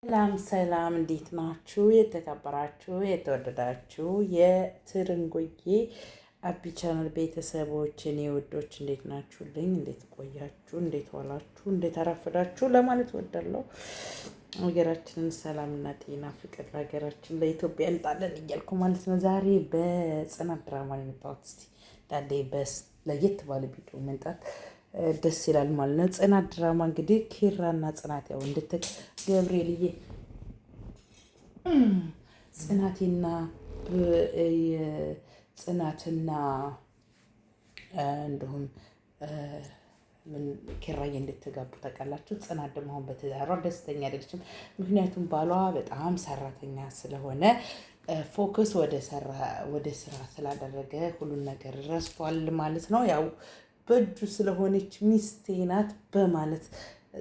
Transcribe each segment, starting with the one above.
ሰላም ሰላም፣ እንዴት ናችሁ? የተከበራችሁ የተወደዳችሁ የትርንጎዬ አቢ ቻናል ቤተሰቦች እኔ ውዶች እንዴት ናችሁልኝ? እንዴት ቆያችሁ? እንዴት ዋላችሁ? እንዴት አረፈዳችሁ ለማለት ወዳለሁ። ሀገራችንን ሰላምና ጤና ፍቅር ለሀገራችን ለኢትዮጵያ እንጣለን እያልኩ ማለት ነው። ዛሬ በጽናት ድራማ ነው የመጣሁት። እስኪ ዳዴ በስ ለየት ባለ ቪዲዮ መምጣት ደስ ይላል ማለት ነው። ጽናት ድራማ እንግዲህ ኪራና ጽናት ያው ገብርኤልዬ ጽናቴና ጽናትና እንዲሁም ኪራዬ እንድትጋቡ ታውቃላችሁ። ጽናት ደግሞ አሁን በትዳሯ ደስተኛ አይደለችም። ምክንያቱም ባሏ በጣም ሰራተኛ ስለሆነ ፎከስ ወደ ስራ ስላደረገ ሁሉን ነገር ረስቷል ማለት ነው። ያው በእጁ ስለሆነች ሚስቴ ናት በማለት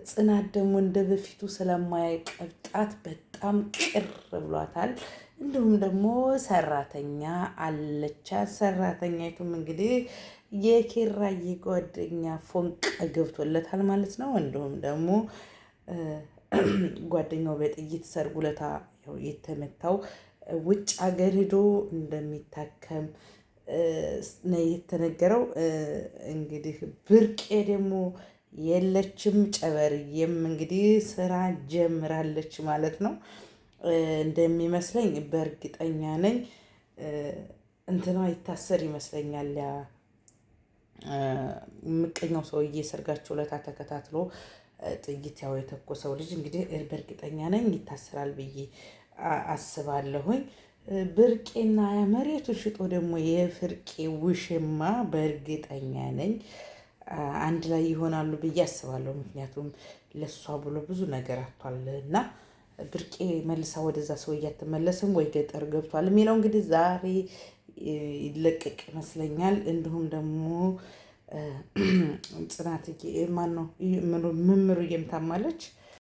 ጽናት ደግሞ እንደ በፊቱ ስለማይቀብጣት በጣም ቅር ብሏታል። እንዲሁም ደግሞ ሰራተኛ አለቻት። ሰራተኛይቱም እንግዲህ የኪራዬ ጓደኛ ፎንቃ ገብቶለታል ማለት ነው። እንዲሁም ደግሞ ጓደኛው በጥይት ሰርጉ ለታ የተመታው ውጭ ሀገር ሄዶ እንደሚታከም ነው የተነገረው። እንግዲህ ብርቄ ደግሞ የለችም። ጨበርዬም እንግዲህ ስራ ጀምራለች ማለት ነው። እንደሚመስለኝ በእርግጠኛ ነኝ እንትና ይታሰር ይመስለኛል። ያ ምቀኛው ሰውዬ ሰርጋቸው ለታ ተከታትሎ ጥይት ያው የተኮሰው ልጅ እንግዲህ በእርግጠኛ ነኝ ይታሰራል ብዬ አስባለሁኝ። ብርቄና መሬቱ ሽጦ ደግሞ የፍርቄ ውሽማ በእርግጠኛ ነኝ አንድ ላይ ይሆናሉ ብዬ አስባለሁ። ምክንያቱም ለሷ ብሎ ብዙ ነገር አቷል እና ብርቄ መልሳ ወደዛ ሰውዬ አትመለስም ወይ ገጠር ገብቷል የሚለው እንግዲህ ዛሬ ይለቀቅ ይመስለኛል። እንዲሁም ደግሞ ጽናት ማነው ምምሩ እየምታማለች